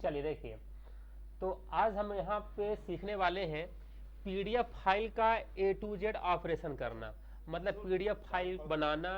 चलिए देखिए, तो आज हम यहाँ पे सीखने वाले हैं पीडीएफ फाइल का ए टू जेड ऑपरेशन करना। मतलब पीडीएफ फाइल बनाना,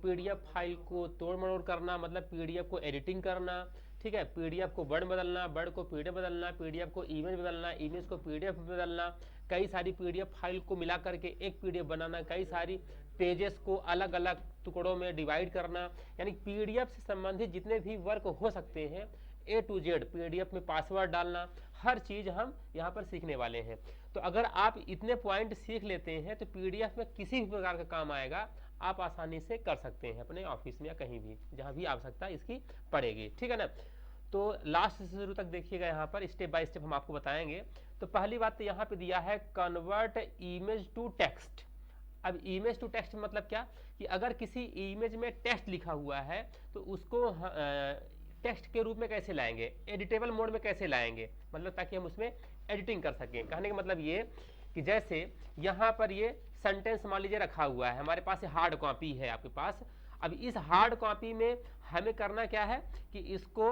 पीडीएफ फाइल को तोड़ मरोड़ करना, मतलब पीडीएफ को एडिटिंग करना, ठीक है, पीडीएफ को वर्ड बदलना, वर्ड को पीडीएफ बदलना, पीडीएफ को इमेज बदलना, इमेज को पीडीएफ बदलना, कई सारी पीडीएफ फाइल को मिला करके एक पीडीएफ बनाना, कई सारी पेजेस को अलग अलग टुकड़ों में डिवाइड करना, यानी पीडीएफ से संबंधित जितने भी वर्क हो सकते हैं ए टू जेड, पीडीएफ में पासवर्ड डालना, हर चीज हम यहाँ पर सीखने वाले हैं। तो अगर आप इतने पॉइंट सीख लेते हैं तो पीडीएफ में किसी भी प्रकार का काम आएगा आप आसानी से कर सकते हैं अपने ऑफिस में या कहीं भी जहां भी आवश्यकता इसकी पड़ेगी, ठीक है ना। तो लास्ट से शुरू तक देखिएगा, यहाँ पर स्टेप बाय स्टेप हम आपको बताएंगे। तो पहली बात तो यहाँ पे दिया है कन्वर्ट इमेज टू टेक्स्ट। अब इमेज टू टेक्स्ट मतलब क्या कि अगर किसी इमेज में टेक्स्ट लिखा हुआ है तो उसको टेक्स्ट के रूप में कैसे लाएंगे, एडिटेबल मोड में कैसे लाएंगे, मतलब ताकि हम उसमें एडिटिंग कर सकें। कहने का मतलब ये कि जैसे यहाँ पर ये सेंटेंस मान लीजिए रखा हुआ है, हमारे पास हार्ड कॉपी है आपके पास। अब इस हार्ड कॉपी में हमें करना क्या है कि इसको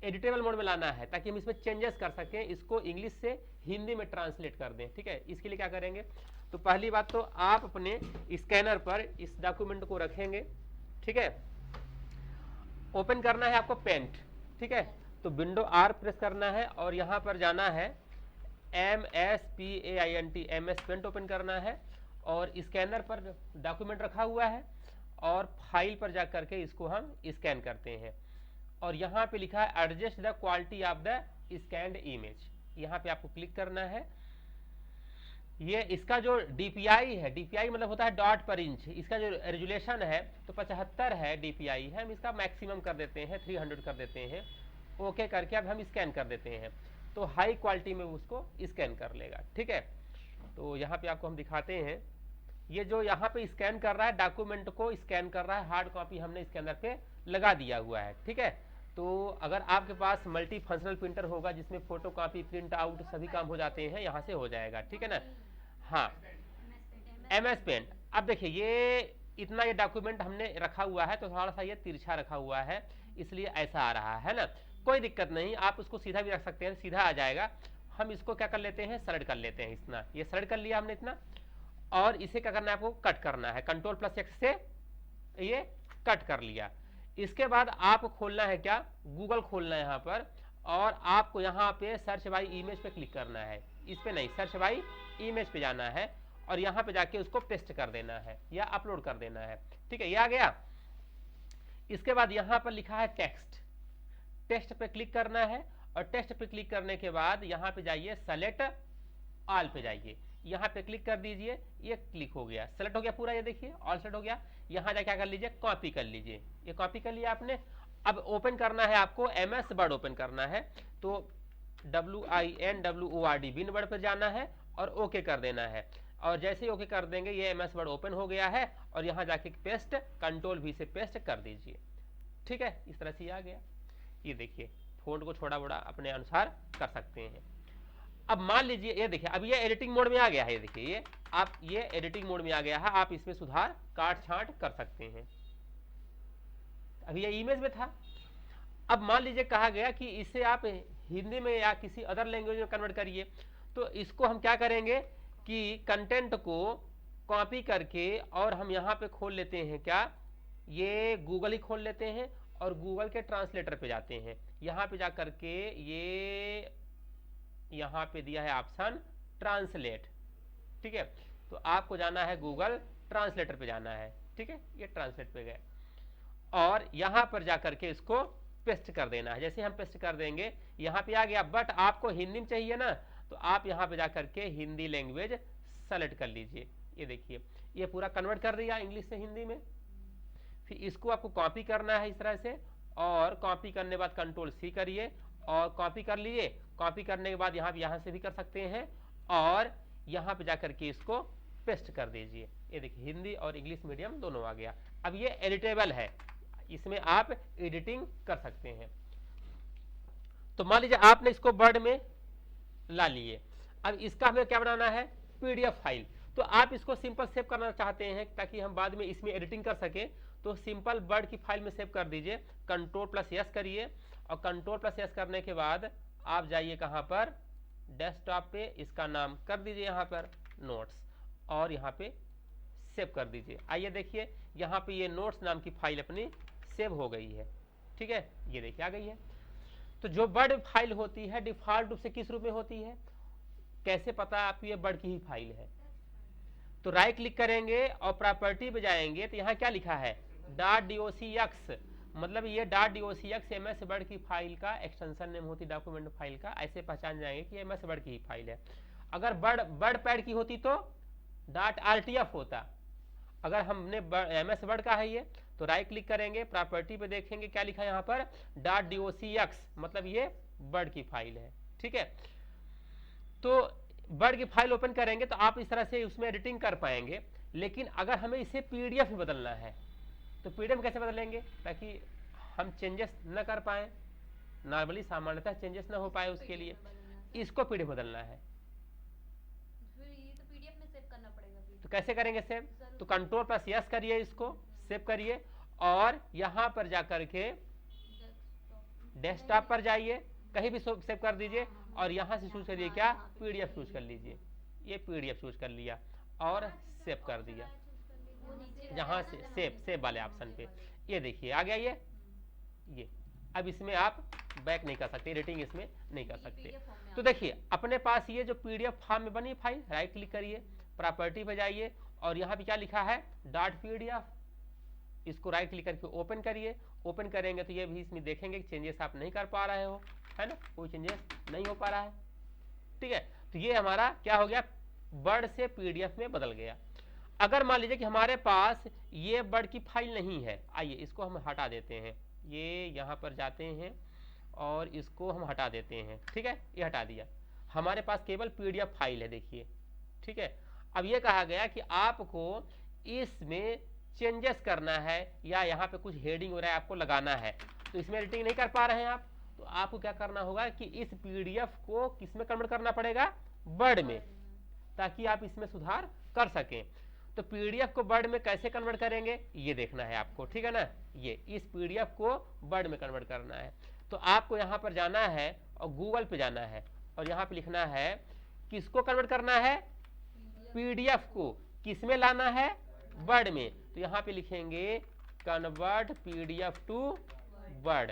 एडिटेबल मोड में लाना है ताकि हम इसमें चेंजेस कर सकें, इसको इंग्लिश से हिंदी में ट्रांसलेट कर दें, ठीक है। इसके लिए क्या करेंगे, तो पहली बात तो आप अपने स्कैनर पर इस डॉक्यूमेंट को रखेंगे, ठीक है। ओपन करना है आपको पेंट, ठीक है, तो विंडो आर प्रेस करना है और यहां पर जाना है MSPAINT, MS पेंट ओपन करना है और स्कैनर पर डॉक्यूमेंट रखा हुआ है और फाइल पर जा करके इसको हम स्कैन करते हैं और यहाँ पे लिखा है adjust the quality of the scanned image, यहाँ पे आपको क्लिक करना है। ये इसका जो DPI है, DPI मतलब होता है डॉट पर इंच, इसका जो रेजुलेशन है तो 75 है DPI है, हम इसका मैक्सिमम कर देते हैं 300 कर देते हैं। ओके करके अब हम स्कैन कर देते हैं तो हाई क्वालिटी में उसको स्कैन कर लेगा, ठीक है। तो यहाँ पे आपको हम दिखाते हैं, ये जो यहाँ पे स्कैन कर रहा है डॉक्यूमेंट को स्कैन कर रहा है, हार्ड कॉपी हमने इसके अंदर पे लगा दिया हुआ है, ठीक है। तो अगर आपके पास मल्टी फंक्शनल प्रिंटर होगा जिसमें फोटो कॉपी प्रिंट आउट सभी काम हो जाते हैं, यहाँ से हो जाएगा, ठीक है ना। हाँ, MS पेंट। अब देखिए ये इतना ये डॉक्यूमेंट हमने रखा हुआ है तो थोड़ा सा ये तिरछा रखा हुआ है इसलिए ऐसा आ रहा है ना, कोई दिक्कत नहीं, आप उसको सीधा भी रख सकते हैं, सीधा आ जाएगा। हम इसको क्या कर लेते हैं, सेलेक्ट कर लेते हैं, इतना ये सेलेक्ट कर लिया हमने इतना, और इसे क्या करना है आपको कट करना है, Ctrl+X से ये कट कर लिया। इसके बाद आपको खोलना है क्या, गूगल खोलना है यहाँ पर और आपको यहाँ पे सर्च बाई इमेज पे क्लिक करना है, इस पे नहीं, सर्च बाई इमेज पे जाना है और यहाँ पे जाके उसको पेस्ट कर देना है या अपलोड कर देना है, ठीक है, ये आ गया। इसके बाद यहाँ पर लिखा है टेक्स्ट, टेक्स्ट पे क्लिक करना है और टेक्स्ट पे क्लिक करने के बाद यहाँ पे जाइए सेलेक्ट ऑल पे जाइए, यहाँ पे क्लिक कर दीजिए, ये क्लिक हो गया, सेलेक्ट हो गया पूरा, ये देखिए ऑल सेलेक्ट हो गया। यहाँ जाके क्या कर लीजिए, कॉपी कर लीजिए, ये कॉपी कर लिया आपने। अब ओपन करना है आपको MS वर्ड ओपन करना है, तो WINWORD विन वर्ड पर जाना है और ओके कर देना है और जैसे ही ओके कर देंगे ये MS वर्ड ओपन हो गया है और यहाँ जाके पेस्ट Ctrl+V से पेस्ट कर दीजिए, ठीक है, इस तरह से ये आ गया। ये देखिए फोल्ड को छोटा बड़ा अपने अनुसार कर सकते हैं। अब मान लीजिए ये देखिए अब ये एडिटिंग मोड में आ गया है, ये देखिए ये आप ये एडिटिंग मोड में आ गया है, आप इसमें सुधार काट छांट कर सकते हैं। अभी ये इमेज में था, अब मान लीजिए कहा गया कि इसे आप हिंदी में या किसी अदर लैंग्वेज में कन्वर्ट करिए, तो इसको हम क्या करेंगे कि कंटेंट को कॉपी करके और हम यहाँ पे खोल लेते हैं क्या, ये गूगल ही खोल लेते हैं और गूगल के ट्रांसलेटर पे जाते हैं, यहाँ पे जा करके ये यहाँ पे दिया है ऑप्शन ट्रांसलेट, ठीक है, तो आपको जाना है गूगल ट्रांसलेटर पे जाना है, ठीक है, ये ट्रांसलेट पे गए और यहाँ पर जाकर के इसको पेस्ट कर देना है। जैसे हम पेस्ट कर देंगे यहाँ पे आ गया, बट आपको हिंदी में चाहिए ना, तो आप यहाँ पे जाकर के हिंदी लैंग्वेज सेलेक्ट कर लीजिए, ये देखिए ये पूरा कन्वर्ट कर दिया इंग्लिश से हिंदी में। फिर इसको आपको कॉपी करना है इस तरह से और कॉपी करने के बाद Ctrl+C करिए और कॉपी कर लीजिए, कॉपी करने के बाद यहाँ से भी कर सकते हैं और यहाँ पे जाकर के इसको पेस्ट कर दीजिए, ये देखिए हिंदी और इंग्लिश मीडियम दोनों आ गया। अब ये एडिटेबल है, इसमें आप एडिटिंग कर सकते हैं। तो मान लीजिए आपने इसको वर्ड में ला लिए, अब इसका हमें क्या बनाना है, PDF फाइल। तो आप इसको सिंपल सेव करना चाहते हैं ताकि हम बाद में इसमें एडिटिंग कर सके, तो सिंपल वर्ड की फाइल में सेव कर दीजिए, Ctrl+S करिए और कंट्रोल प्लस एस करने के बाद आप जाइए कहाँ पर, डेस्कटॉप पे, इसका नाम कर दीजिए यहाँ पर नोट्स और यहाँ पे सेव कर दीजिए। आइए देखिए यहाँ पे ये नोट्स नाम की फाइल अपनी सेव हो गई है। ठीक है, ये देखिए आ गई है। तो जो वर्ड फाइल होती है डिफॉल्ट रूप से किस रूप में होती है, कैसे पता आपको ये वर्ड की ही फाइल है? तो राइट क्लिक करेंगे और प्रॉपर्टी पे जाएंगे तो यहाँ क्या लिखा है, .docx, मतलब ये .docx एमएस वर्ड की फाइल का एक्सटेंशन नेम होती, डॉक्यूमेंट फाइल का, ऐसे पहचान जाएंगे कि एमएस वर्ड की ही फाइल है। अगर वर्ड पैड की होती तो .rtf होता। अगर हमने एमएस वर्ड का है ये, तो राइट क्लिक करेंगे, प्रॉपर्टी पे देखेंगे क्या लिखा है यहाँ पर, .docx, मतलब ये वर्ड की फाइल है। ठीक है, तो वर्ड की फाइल ओपन करेंगे तो आप इस तरह से उसमें एडिटिंग कर पाएंगे। लेकिन अगर हमें इसे पीडीएफ में बदलना है तो पीडीएफ कैसे बदलेंगे ताकि हम चेंजेस न कर पाए, नॉर्मली सामान्यतः चेंजेस न हो पाए, उसके लिए इसको पीडीएफ बदलना है। तो कैसे करेंगे सेव, तो कंट्रोल प्लस यस करिए, इसको सेव करिए और यहां पर जाकर के डेस्कटॉप पर जाइए, कहीं भी सेव कर दीजिए और यहां से चूज करिए क्या, पीडीएफ चूज कर लीजिए। ये पीडीएफ चूज कर लिया और सेव कर दिया, जहां से सेव वाले ऑप्शन पे, ये देखिए आ गया ये। अब इसमें आप बैक नहीं कर सकते, एडिटिंग इसमें नहीं कर सकते। तो देखिए अपने पास ये जो पीडीएफ फॉर्म में बनी फाइल, राइट क्लिक करिए, प्रॉपर्टी पे जाइए और यहाँ पे क्या लिखा है, .pdf, इसको राइट क्लिक करके ओपन करिए। ओपन करेंगे तो ये भी इसमें देखेंगे कि चेंजेस आप नहीं कर पा रहे हो, है ना, कोई चेंजेस नहीं हो पा रहा है। ठीक है, तो ये हमारा क्या हो गया, वर्ड से पीडीएफ में बदल गया। अगर मान लीजिए कि हमारे पास ये वर्ड की फाइल नहीं है, आइए इसको हम हटा देते हैं, ये यहाँ पर जाते हैं और इसको हम हटा देते हैं। ठीक है, ये हटा दिया, हमारे पास केवल पीडीएफ फाइल है, देखिए। ठीक है, अब ये कहा गया कि आपको इसमें चेंजेस करना है या यहाँ पे कुछ हेडिंग वगैरह आपको लगाना है, तो इसमें एडिटिंग नहीं कर पा रहे हैं आप, तो आपको क्या करना होगा कि इस पीडीएफ को किसमें कन्वर्ट करना पड़ेगा, वर्ड में, ताकि आप इसमें सुधार कर सकें। तो पीडीएफ को वर्ड में कैसे कन्वर्ट करेंगे ये देखना है आपको, ठीक है ना। ये इस पीडीएफ को वर्ड में कन्वर्ट करना है, तो आपको यहाँ पर जाना है और गूगल पे जाना है और यहाँ पे लिखना है किसको कन्वर्ट करना है, पीडीएफ को किसमें लाना है, वर्ड में। तो यहाँ पे लिखेंगे कन्वर्ट पीडीएफ टू वर्ड,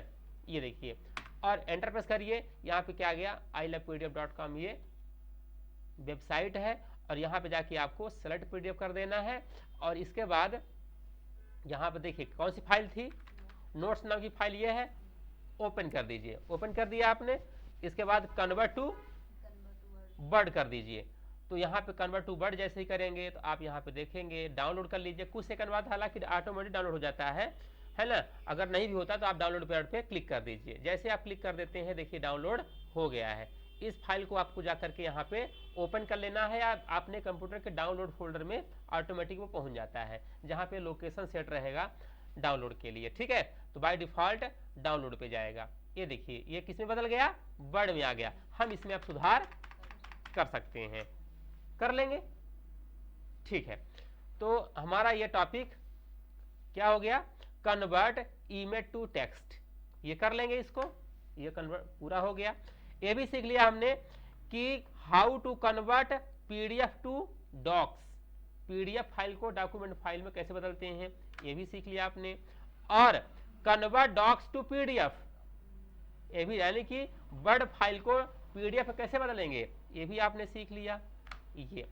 ये देखिए और एंटर प्रेस करिए। यहाँ पे क्या गया, ilovepdf.com ये वेबसाइट है और यहाँ पे जाके आपको सेलेक्ट पीडीएफ कर देना है और इसके बाद यहाँ पे देखिए कौन सी फाइल थी, नोट्स नाम की फाइल ये है, ओपन कर दीजिए। ओपन कर दिया आपने, इसके बाद कन्वर्ट टू वर्ड कर दीजिए। तो यहाँ पे कन्वर्ट टू वर्ड जैसे ही करेंगे तो आप यहाँ पे देखेंगे डाउनलोड कर लीजिए, कुछ सेकंड बाद हालांकि ऑटोमेटिक डाउनलोड हो जाता है ना। अगर नहीं भी होता तो आप डाउनलोड पे क्लिक कर दीजिए, जैसे आप क्लिक कर देते हैं देखिए डाउनलोड हो गया है। इस फाइल को आपको जाकर के यहाँ पे ओपन कर लेना है, अपने कंप्यूटर के डाउनलोड फोल्डर में ऑटोमेटिक वो पहुंच जाता है, जहाँ पे लोकेशन सेट रहेगा डाउनलोड के लिए। ठीक है, तो बाय डिफॉल्ट डाउनलोड पे जाएगा। ये देखिए ये किस में बदल गया, वर्ड में आ गया। हम इसमें अब सुधार कर सकते हैं, कर लेंगे। ठीक है, तो हमारा ये टॉपिक क्या हो गया, कन्वर्ट इमेज टू टेक्स्ट, ये कर लेंगे इसको, ये कन्वर्ट पूरा हो गया। ये भी सीख लिया हमने कि how to convert PDF to docs, PDF file को डॉक्यूमेंट फाइल में कैसे बदलते हैं, ये भी सीख लिया आपने। और कन्वर्ट डॉक्स टू पीडीएफ, ये भी यानी कि वर्ड फाइल को पीडीएफ कैसे बदलेंगे, ये भी आपने सीख लिया। ये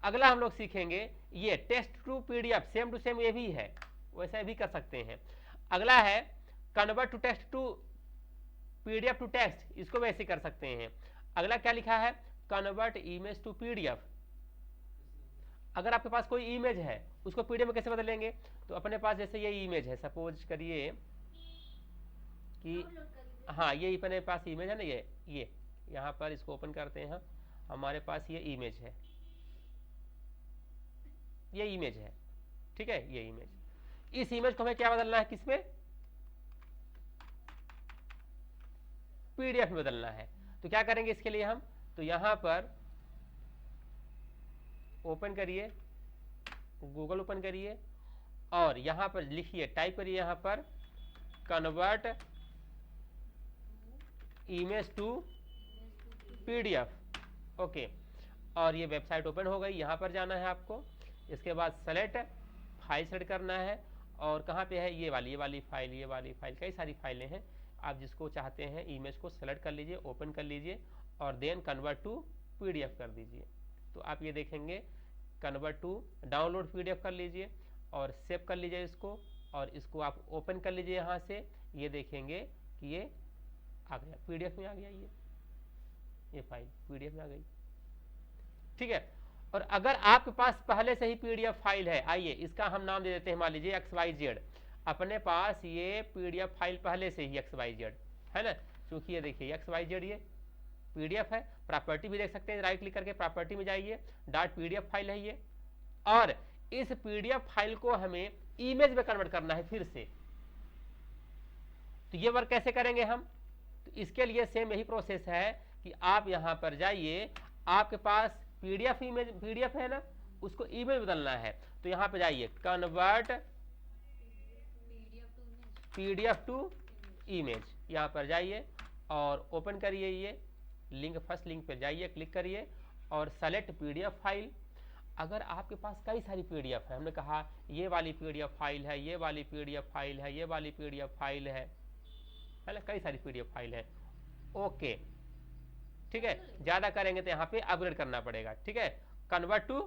अगला हम लोग सीखेंगे ये text to PDF, same to same ये भी है, वैसा भी कर सकते हैं। अगला है convert to text to PDF to text, इसको वैसे कर सकते हैं। अगला क्या लिखा है, कन्वर्ट इमेज टू पीडीएफ। अगर आपके पास कोई इमेज है उसको पीडीएफ में कैसे बदलेंगे, तो अपने पास जैसे ये इमेज है, सपोज करिए कि हाँ ये अपने पास इमेज है ना, ये यहाँ पर इसको ओपन करते हैं, हमारे पास ये इमेज है, ये इमेज है। ठीक है, ये इमेज, इस इमेज को हमें क्या बदलना है, किसमें, पीडीएफ में बदलना है। तो क्या करेंगे इसके लिए हम, तो यहां पर ओपन करिए, गूगल ओपन करिए और यहां पर लिखिए, टाइप करिए यहां पर convert image to PDF, okay. और ये वेबसाइट ओपन हो गई, यहाँ पर जाना है आपको। इसके बाद सेलेक्ट फाइल सेलेक्ट करना है, और कहाँ पे है ये वाली फाइल, कई सारी फाइलें हैं। आप जिसको चाहते हैं इमेज को सेलेक्ट कर लीजिए, ओपन कर लीजिए, और देन कन्वर्ट टू PDF कर दीजिए। तो आप ये देखेंगे कन्वर्ट टू डाउनलोड PDF कर लीजिए और सेव कर लीजिए इसको, और इसको आप ओपन कर लीजिए यहाँ से। ये देखेंगे कि ये आ गया, PDF में आ गया, ये फाइल PDF में आ गई, ठीक है। और अगर आपके पास पहले से ही PDF फाइल है, आइए इसका हम नाम दे देते हैं, मान लीजिए XYZ। अपने पास ये PDF फाइल पहले से ही XYZ है ना, क्योंकि ये देखिए XYZ ये PDF है। प्रॉपर्टी भी देख सकते हैं, राइट क्लिक करके प्रॉपर्टी में जाइए, .pdf फाइल है ये, और इस PDF फाइल को हमें इमेज में कन्वर्ट करना है फिर से। तो ये वर्क कैसे करेंगे हम? तो इसके लिए सेम यही प्रोसेस है कि आप यहां पर जाइए, आपके पास PDF है ना, उसको इमेज बदलना है। तो यहां पे जाइए कन्वर्ट PDF टू इमेज, यहां पर जाइए और ओपन करिए ये लिंक, फर्स्ट लिंक पे जाइए, क्लिक करिए और सेलेक्ट PDF फाइल। अगर आपके पास कई सारी PDF है, हमने कहा ये वाली PDF फाइल है, ये वाली PDF फाइल है, ये वाली PDF फाइल है ना, कई सारी PDF फाइल है, ओके, ठीक है। ज्यादा करेंगे तो यहाँ पे अपग्रेड करना पड़ेगा, ठीक है। कन्वर्ट टू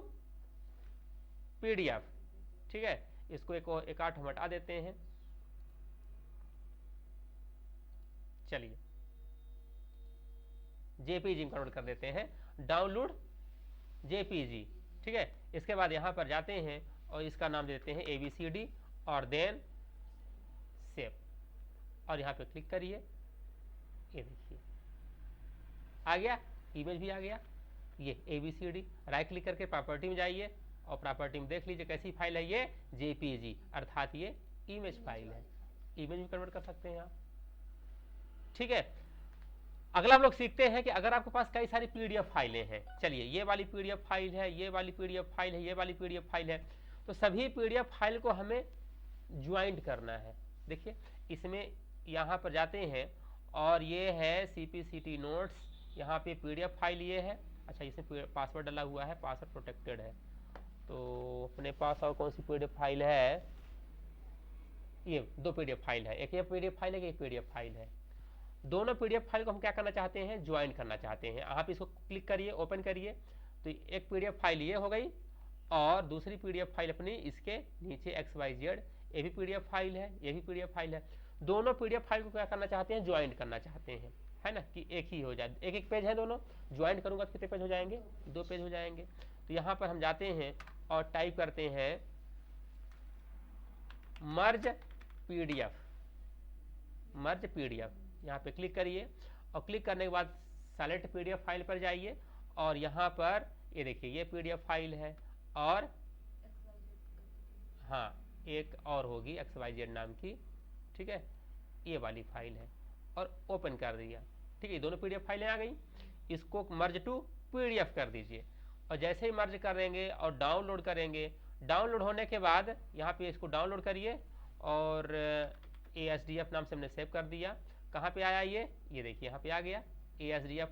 PDF, ठीक है। इसको एक आठ हम हटा देते हैं, चलिए JPG में कन्वर्ट कर देते हैं, डाउनलोड JPG, ठीक है। इसके बाद यहां पर जाते हैं और इसका नाम देते हैं ABCD और देन सेव, और यहां पे क्लिक करिए, ये देखिए आ गया, इमेज भी आ गया, ये ABCD। राइट क्लिक करके प्रॉपर्टी में जाइए और प्रॉपर्टी में देख लीजिए कैसी फाइल है, ये JPG अर्थात ये इमेज फाइल है, इमेज में कन्वर्ट कर सकते हैं आप, ठीक है। अगला हम लोग सीखते हैं कि अगर आपके पास कई सारी PDF फाइलें हैं, चलिए ये वाली PDF फाइल है, ये वाली PDF फाइल है, ये वाली PDF फाइल है, तो सभी PDF फाइल को हमें ज्वाइंट करना है। देखिए इसमें यहाँ पर जाते हैं और ये है CPCT नोट्स, यहाँ पे PDF फाइल ये है, अच्छा इसमें पासवर्ड डाला हुआ है, पासवर्ड प्रोटेक्टेड है। तो अपने पास और कौन सी PDF फाइल है, ये दो PDF फाइल है, एक ये PDF फाइल है, एक PDF फाइल है। दोनों PDF फाइल को हम क्या करना चाहते हैं, ज्वाइन करना चाहते हैं। आप इसको क्लिक करिए, ओपन करिए, तो एक PDF फाइल ये हो गई और दूसरी PDF फाइल अपनी इसके नीचे XYZ, ये भी PDF फाइल है, ये भी PDF फाइल है। दोनों PDF फाइल को क्या करना चाहते हैं, ज्वाइन करना चाहते हैं, है ना, कि एक ही हो जाए। एक पेज है दोनों, ज्वाइन करूंगा तो कितने पेज हो जाएंगे, 2 पेज हो जाएंगे। तो यहाँ पर हम जाते हैं और टाइप करते हैं मर्ज PDF, यहाँ पे क्लिक करिए और क्लिक करने के बाद सेलेक्ट PDF फाइल पर जाइए और यहाँ पर ये देखिए ये PDF फाइल है, और हाँ एक और होगी XYZ नाम की, ठीक है, ये वाली फाइल है, और ओपन कर दिया, ठीक है। दोनों PDF फाइलें आ गई, इसको मर्ज टू PDF कर दीजिए, और जैसे ही मर्ज करेंगे और डाउनलोड करेंगे, डाउनलोड होने के बाद यहाँ पे इसको डाउनलोड करिए और ASDF नाम से हमने सेव कर दिया। कहाँ पे आया ये देखिए यहाँ पे आ गया, ASDF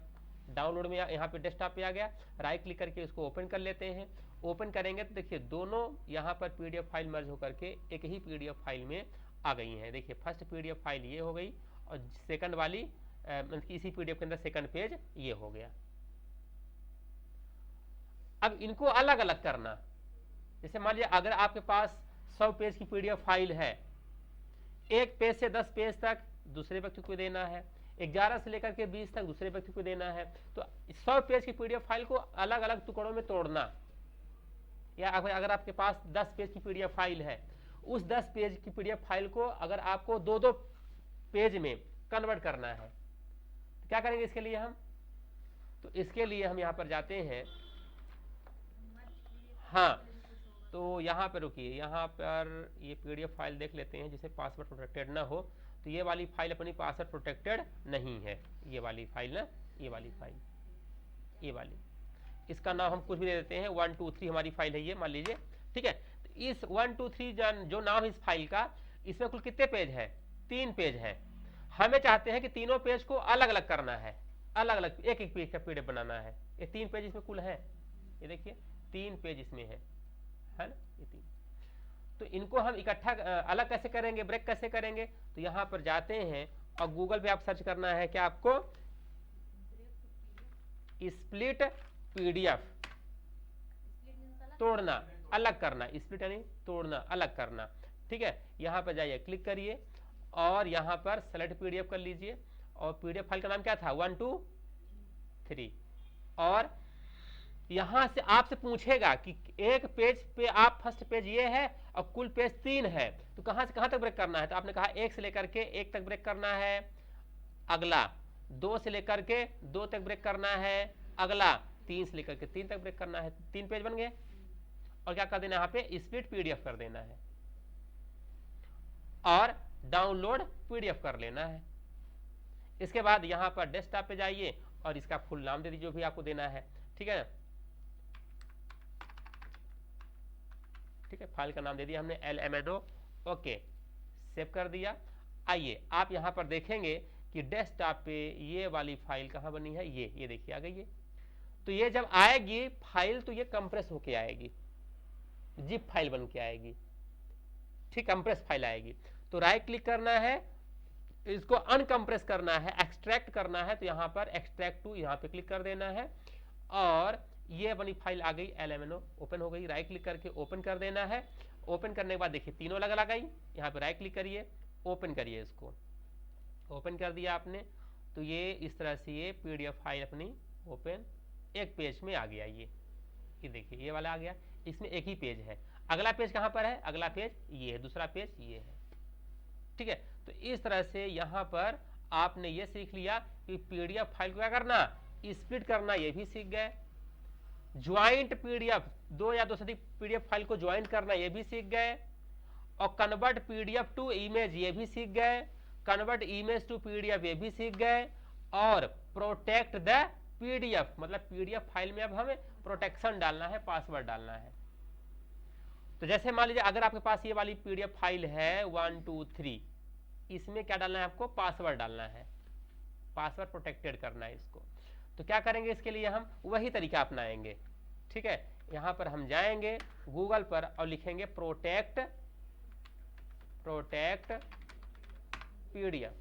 डाउनलोड में यहाँ पे डेस्कटॉप पे आ गया। राइट क्लिक करके इसको ओपन कर लेते हैं। ओपन करेंगे तो देखिए दोनों यहाँ पर PDF फाइल मर्ज होकर के एक ही PDF फाइल में आ गई हैं। देखिए फर्स्ट PDF फाइल ये हो गई और सेकंड वाली मतलब इसी PDF के अंदर सेकंड पेज ये हो गया। अब इनको अलग अलग करना, जैसे मान लीजिए अगर आपके पास 100 पेज की PDF फाइल है, एक पेज से 10 पेज तक दूसरे व्यक्ति को देना है, 11 से लेकर के 20 तक दूसरे व्यक्ति को देना है, तो 100 पेज की PDF फाइल को अलग अलग टुकड़ों में तोड़ना, या अगर आपके पास 10 पेज की PDF फाइल है, उस 10 पेज की PDF फाइल को अगर आपको 2-2 पेज में कन्वर्ट करना है, तो क्या करेंगे इसके लिए हम? तो इसके लिए हम यहाँ पर जाते हैं, हाँ तो यहाँ पर रुकिए, यहाँ पर ये PDF फाइल देख लेते हैं जिसे पासवर्ड प्रोटेक्टेड ना हो। तो ये वाली फाइल अपनी पासवर्ड प्रोटेक्टेड नहीं है, ये वाली फाइल ना, ये वाली फाइल, ये वाली, इसका नाम हम कुछ भी दे देते हैं, 1 2 3 हमारी फाइल है ये, मान लीजिए, ठीक है। तो इस 1 2 3 जो नाम इस फाइल का, इसमें कुल कितने पेज है? 3 पेज है। हमें चाहते हैं कि तीनों पेज को अलग अलग करना है, अलग अलग एक एक पेज का पीडीएफ बनाना है। ये 3 पेज इसमें कुल है, ये देखिए 3 पेज इसमें है ना, ये 3। तो इनको हम इकट्ठा अलग कैसे करेंगे, ब्रेक कैसे करेंगे? तो यहां पर जाते हैं और गूगल पे आप सर्च करना है क्या आपको, स्प्लिट पीडीएफ, तोड़ना, अलग करना, स्प्लिट यानी तोड़ना, अलग करना। ठीक है, यहां पर जाइए, क्लिक करिए और यहां पर सेलेक्ट पीडीएफ कर लीजिए और पीडीएफ फाइल का नाम क्या था, 1 2 3। और यहां से आपसे पूछेगा कि एक पेज पे आप फर्स्ट पेज ये है और कुल पेज 3 है, तो कहां से कहां तक ब्रेक करना है? तो आपने कहा 1 से लेकर के 1 तक ब्रेक करना है, अगला 2 से लेकर के 2 तक ब्रेक करना है, अगला 3 से लेकर के 3 तक ब्रेक करना है। 3 पेज बन गए और क्या कर देना है, यहाँ पे स्प्लिट पीडीएफ कर देना है और डाउनलोड पीडीएफ कर लेना है। इसके बाद यहां पर डेस्कटॉप पे जाइए और इसका फुल नाम दे दीजिए जो भी आपको देना है। ठीक है, ठीक है, फाइल का नाम दे दिया हमने LMNO, ओके, सेव कर दिया। आइए आप यहां पर देखेंगे कि डेस्कटॉप पे ये वाली फाइल कहां बनी है, ये देखिए आ गई है। तो ये जब आएगी फाइल तो ये कंप्रेस होके आएगी, जिप फाइल बन के आएगी, ठीक, कंप्रेस फाइल आएगी। तो राइट क्लिक करना है, इसको अनकंप्रेस करना है, एक्सट्रैक्ट करना है, तो यहां पर एक्सट्रैक्ट टू यहां पे क्लिक कर देना है और ये बनी फाइल आ गई LMNO, ओपन हो गई। राइट क्लिक करके ओपन कर देना है। ओपन करने के बाद देखिए तीनों अलग अलग आई, यहाँ पे राइट क्लिक करिए, ओपन करिए, इसको ओपन कर दिया आपने तो ये इस तरह से ये पीडीएफ फाइल अपनी ओपन एक पेज में आ गया। ये देखिए ये वाला आ गया, इसमें एक ही पेज है। अगला पेज कहां पर है, अगला पेज ये है, दूसरा पेज ये है। ठीक है, तो इस तरह से यहां पर आपने ये सीख लिया कि पीडीएफ फाइल को क्या करना, स्प्लिट करना, ये भी सीख गए। ज्वाइंट पीडीएफ, 2 या 2 से अधिक पीडीएफ फाइल को ज्वाइंट करना, ये भी सीख गए। और कन्वर्ट पीडीएफ टू इमेज, ये भी सीख गए। कन्वर्ट इमेज टू पीडीएफ, ये भी सीख गए। और प्रोटेक्ट द पीडीएफ, मतलब पीडीएफ फाइल में अब हमें प्रोटेक्शन डालना है, पासवर्ड डालना है। तो जैसे मान लीजिए अगर आपके पास ये वाली पीडीएफ फाइल है 1 2 3, इसमें क्या डालना है आपको, पासवर्ड डालना है, पासवर्ड प्रोटेक्टेड करना है इसको। तो क्या करेंगे, इसके लिए हम वही तरीका अपनाएंगे। ठीक है, यहां पर हम जाएंगे गूगल पर और लिखेंगे प्रोटेक्ट पीडीएफ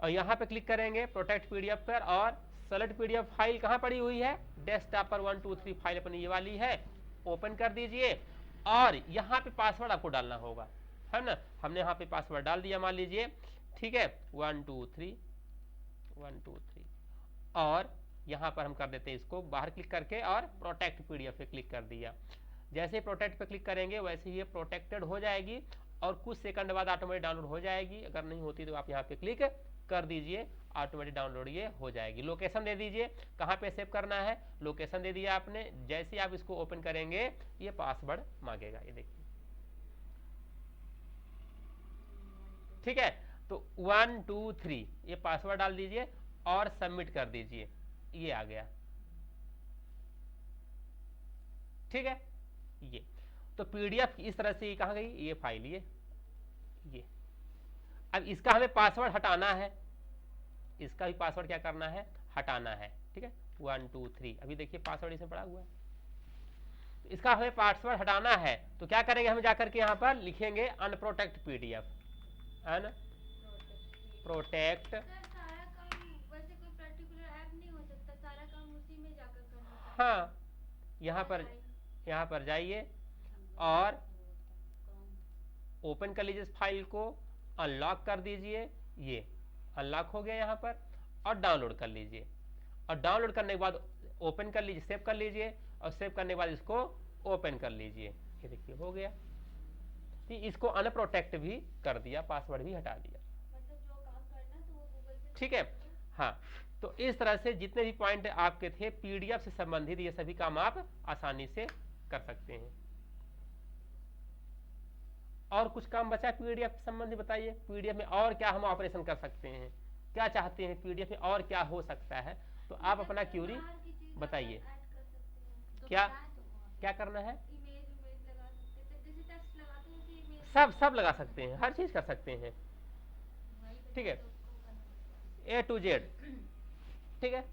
और यहां पे क्लिक करेंगे प्रोटेक्ट पीडीएफ पर और सेलेक्ट पीडीएफ फाइल कहां पड़ी हुई है, डेस्कटॉप पर 1 2 3 फाइल अपनी ये वाली है, ओपन कर दीजिए और यहां पे पासवर्ड आपको डालना होगा, है ना। हमने यहाँ पे पासवर्ड डाल दिया मान लीजिए, ठीक है, 1 2 3 और यहाँ पर हम कर देते हैं इसको बाहर क्लिक करके और प्रोटेक्ट पीडीएफ पे क्लिक कर दिया। जैसे ही प्रोटेक्ट पे क्लिक करेंगे वैसे ही ये प्रोटेक्टेड हो जाएगी और कुछ सेकंड बाद ऑटोमेटिक डाउनलोड हो जाएगी। अगर नहीं होती तो आप यहाँ पे क्लिक कर दीजिए, ऑटोमेटिक डाउनलोड ये हो जाएगी। लोकेशन दे दीजिए, कहाँ पे सेव करना है, लोकेशन दे दिया आपने। जैसे ही आप इसको ओपन करेंगे ये पासवर्ड मांगेगा, ये देखिए, ठीक है। तो 1 2 3 ये पासवर्ड डाल दीजिए और सबमिट कर दीजिए, ये आ गया, ठीक है। ये तो पीडीएफ इस तरह से कहाँ गई ये फाइल, ये अब इसका हमें पासवर्ड हटाना है, इसका भी पासवर्ड क्या करना है, हटाना है, ठीक है। 1 2 3 अभी देखिए पासवर्ड इसमें पड़ा हुआ है, इसका हमें पासवर्ड हटाना है। तो क्या करेंगे, हम जाकर के यहाँ पर लिखेंगे अनप्रोटेक्ट पीडीएफ, है ना, प्रोटेक्ट, हाँ, यहाँ पर जाइए और ओपन कर लीजिए इस फाइल को, अनलॉक कर दीजिए, ये अनलॉक हो गया यहाँ पर, और डाउनलोड कर लीजिए। और डाउनलोड करने के बाद ओपन कर लीजिए, सेव कर लीजिए और सेव करने के बाद इसको ओपन कर लीजिए, ये देखिए हो गया। इसको अनप्रोटेक्ट भी कर दिया, पासवर्ड भी हटा दिया, ठीक है। हाँ, तो इस तरह से जितने भी पॉइंट आपके थे पीडीएफ से संबंधित ये सभी काम आप आसानी से कर सकते हैं। और कुछ काम बचा पीडीएफ से संबंधित, बताइए पीडीएफ में और क्या हम ऑपरेशन कर सकते हैं, क्या चाहते हैं पीडीएफ में और क्या हो सकता है, तो आप अपना क्यूरी बताइए, क्या क्या करना है। सब लगा सकते हैं, हर चीज कर सकते हैं, ठीक है, A to Z, ठीक है।